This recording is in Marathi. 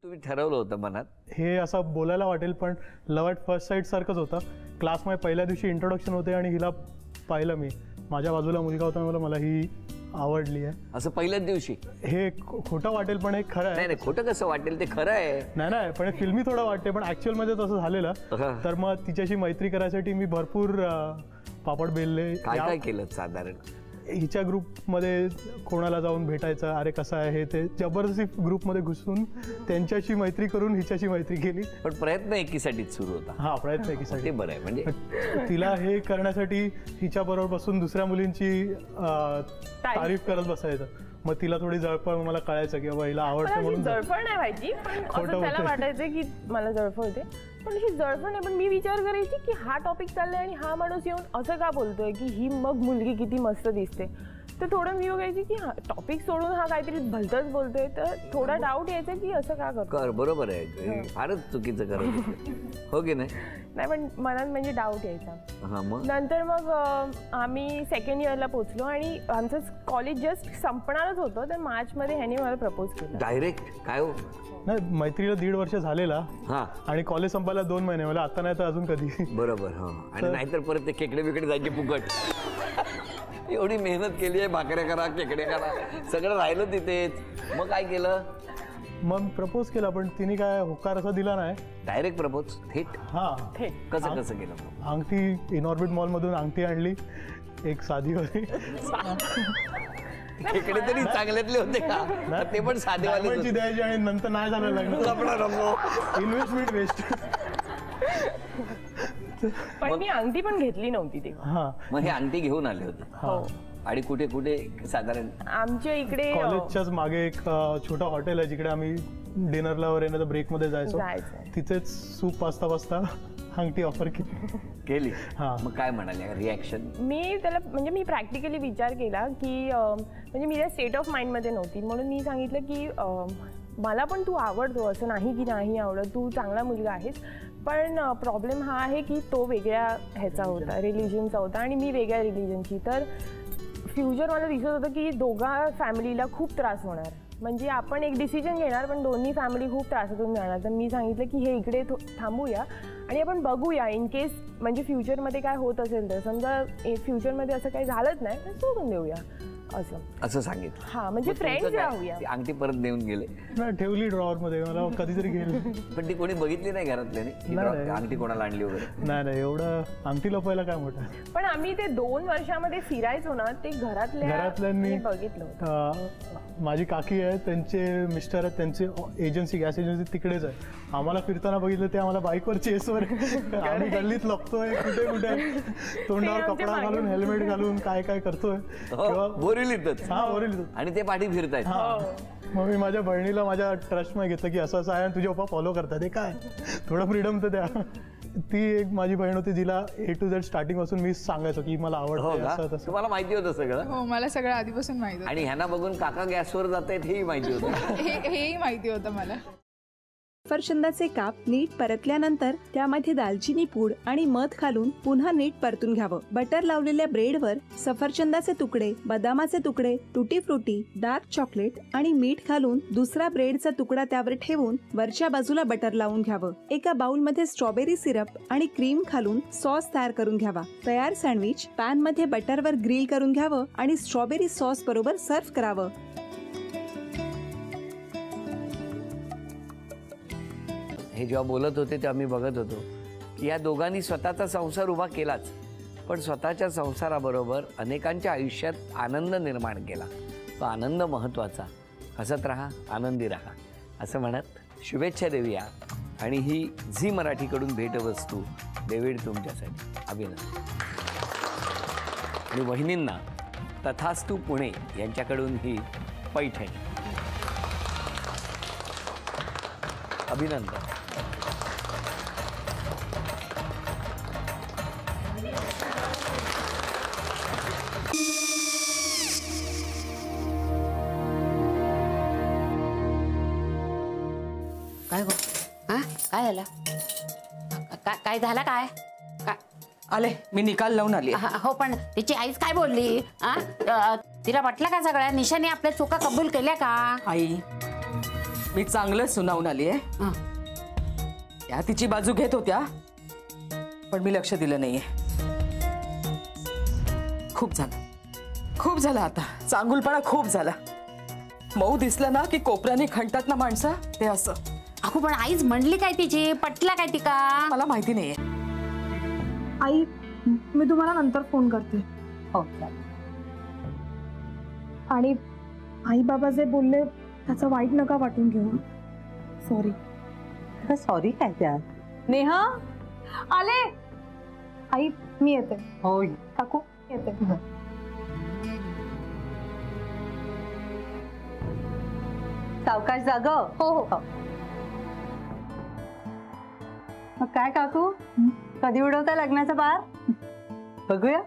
तुम्ही ठरवलं होतं मनात? हे असं बोलायला वाटेल पण लव्ह ॲट फर्स्ट साईट सारखंच होतं. क्लासमध्ये पहिल्या दिवशी इंट्रोडक्शन होते आणि हिला पाहिलं मी, माझ्या बाजूला मुलगा होता, मला ही आवडली आहे. असं पहिल्याच दिवशी? हे खोटं वाटेल पण हे खरं आहे. नाही, खोटं कसं वाटेल, ते खरं आहे. नाही पण फिल्मी थोडं वाटते, पण ऍक्च्युअल मध्ये तसं झालेलं. तर मग तिच्याशी मैत्री करायसाठी मी भरपूर पापड बेलले. काय केलं साधारण? हिच्या ग्रुपमध्ये कोणाला जाऊन भेटायचं, अरे कसं आहे हे ते, जबरदस्ती ग्रुपमध्ये घुसून त्यांच्याशी मैत्री करून हिच्याशी मैत्री केली. पण प्रयत्न एकीसाठीच सुरू होता. हा, प्रयत्न एकीसाठी. बरं आहे. म्हणजे तिला हे करण्यासाठी हिच्या बरोबर बसून दुसऱ्या मुलींची तारीफ करत बसायचं. मग तिला थोडी जळफळ, मला कळायचं की बाबा हिला आवडतं म्हणून. जळफळ नाही व्हायची, पण त्याला वाटायचं की मला जळफळ होते, पण ही जळफळ नाही. पण मी विचार करायची की हा टॉपिक चाललाय आणि हा माणूस येऊन असं का बोलतोय की ही मग मुलगी किती मस्त दिसते. तर थोडं मी बघायची की हा टॉपिक सोडून हा काहीतरी भलतंच बोलतोय, तर थोडा डाऊट यायचा की असं का करतो. बरोबर आहे, फारच चुकीचं करत हो की नाही. पण मनात म्हणजे डाऊट यायचा. नंतर मग आम्ही सेकंड इयरला पोहोचलो आणि आमचं कॉलेज जस्ट संपणारच होतं, तर मार्चमध्ये ह्याने मला प्रपोज केलं डायरेक्ट. काय हो? नाही, मैत्रीला 1.5 वर्ष झालेला आणि कॉलेज संपायला 2 महिने. मला आता नाही तर अजून कधी. बरोबर. आणि नाहीतर परत ते खेकडे बिकडे जायचे फुकट. एवढी मेहनत केली आहे, भाकऱ्या करा, खेकडे करा, सगळं राहिलं तिथेच. मग काय केलं? मग प्रपोज केला, पण तिने काय होकार असा दिला नाही. डायरेक्ट प्रपोज थेट? कसं केलं? अंगठी इनऑर्बिट मॉल मधून अंगठी आणली, एक साधी होती. खेकडे तरी चांगल्यातले होते का? ते पण साधेवाले द्यायची आणि नंतर नाही झालं लग्न. Investment waste. पण मी अंगठी पण घेतली नव्हती तेव्हा. मग हे अंगठी घेऊन आले होते. आणि कुठे कुठे साधारण? आमच्या इकडे कॉलेजच्याच मागे एक छोटा हॉटेल आहे, जिकडे आम्ही डिनरला वगैरे ब्रेक मध्ये जायचो. तिथेच सूप पास्ता पास्ता अंगठी ऑफर केली. मग काय म्हणाले रिॲक्शन? मी त्याला म्हणजे मी प्रॅक्टिकली विचार केला की म्हणजे मी त्या स्टेट ऑफ माइंड मध्ये नव्हती, म्हणून मी सांगितलं की मला पण तू आवडतो, असं नाही की नाही आवडत, तू चांगला मुलगा आहेस, पण प्रॉब्लेम हा आहे की तो वेगळ्या ह्याचा होता, रिलिजनचा होता आणि मी वेगळ्या रिलिजनची. तर फ्युचर मला दिसत होतं की दोघा फॅमिलीला खूप त्रास होणार. म्हणजे आपण एक डिसिजन घेणार पण दोन्ही फॅमिली खूप त्रासातून जाणार. तर मी सांगितलं की हे इकडे थांबूया आणि आपण बघूया, इन केस म्हणजे फ्युचरमध्ये काय होत असेल तर. समजा फ्युचरमध्ये असं काही झालंच नाही तर सोडून देऊया असं सांगितलं. म्हणजे फ्रेंड्स राहूया. अंगठी परत देऊन गेले? ठेवली ड्रॉवर मध्ये, मला कधीतरी गेली. पण ती कोणी बघितली नाही घरातल्याने अंगठी कोणाला आणली वगैरे? नाही, एवढं अंगठी लपवायला काय मोठं. पण आम्ही ते 2 वर्षामध्ये फिरायचो ना, ते घरातल्यांनी बघितलं. माझी काकी आहे, त्यांचे मिस्टर आहेत, त्यांची एजन्सी, गॅस एजन्सी तिकडेच आहे. आम्हाला फिरताना बघितलं ते आम्हाला बाईकवर चेसवर, आम्ही गल्लीत लपतोय कुठे कुठे, तोंडावर कपडा घालून हेल्मेट घालून काय काय करतोय. आणि ते पाठी फिरतायत. मग मी माझ्या बहिणीला माझ्या ट्रस्ट मध्ये घेतलं की असं असं आहे, तुझे पप्पा फॉलो करतात, हे काय थोडं फ्रीडम तर द्या. ती एक माझी बहीण होती, जिला A to Z स्टार्टिंग पासून मी सांगायचो की मला आवडतं. तुम्हाला माहिती होतं सगळं? हो, मला सगळं आधीपासून माहिती. आणि ह्यांना बघून काका गॅसवर जात आहेत हेही माहिती होतं? हेही माहिती होतं मला. सफरचंदाचे काप नीट परतल्यानंतर त्यामध्ये दालचिनी पूड आणि मध घालून पुन्हा नीट परतून घ्यावं. बटर लावलेल्या ब्रेडवर सफरचंदाचे तुकडे, बदामाचे तुकडे, टुटी फ्रुटी, डार्क चॉकलेट आणि मीठ घालून दुसरा ब्रेडचा तुकडा त्यावर ठेवून वरच्या बाजूला बटर लावून घ्यावं. एका बाउलमध्ये स्ट्रॉबेरी सिरप आणि क्रीम घालून सॉस तयार करून घ्यावा. तयार सँडविच पॅन मध्ये बटरवर ग्रिल करून घ्यावं आणि स्ट्रॉबेरी सॉस बरोबर सर्व्ह करावं. हे जेव्हा बोलत होते तेव्हा मी बघत होतो की या दोघांनी स्वतःचा संसार उभा केलाच, पण स्वतःच्या संसाराबरोबर अनेकांच्या आयुष्यात आनंद निर्माण केला. तो आनंद महत्त्वाचा. हसत राहा, आनंदी राहा असं म्हणत शुभेच्छा देऊया. आणि ही झी मराठीकडून भेटवस्तू डेव्हिड तुमच्यासाठी. अभिनंदन. आणि वहिनींना तथास्तू पुणे यांच्याकडून ही पैठणी. अभिनंदन. काय झालं? काय झालं? काय आले, मी निकाल लावून आली. हो, पण तिची आईच काय बोलली? तिला वाटलं का सगळ्या निशाने आपल्या चुका कबूल केल्या का? आई, मी चांगलं सुनावून आली आहे. हं. त्या तिची बाजू घेत होत्या पण मी लक्ष दिलं नाहीये. खूप झालं आता. चांगुलपणा खूप झाला. मऊ दिसलं ना की कोपऱ्याने खणतात ना माणसं, ते असं. अहो पण आईच म्हणली काय तिची, पटला काय तिका? मला माहिती नाहीये. आई मी तुम्हाला नंतर फोन करते. हो आणि आई बाबा जे बोलले त्याचं वाईट नका वाटून घेऊ. सॉरी. सॉरी काय त्या? नेहा आले. आई मी येते. होय काकू येते. सावकाश जाग. हो हो. मग काय काकू, कधी उडवता लग्नाचा बार? बघूया.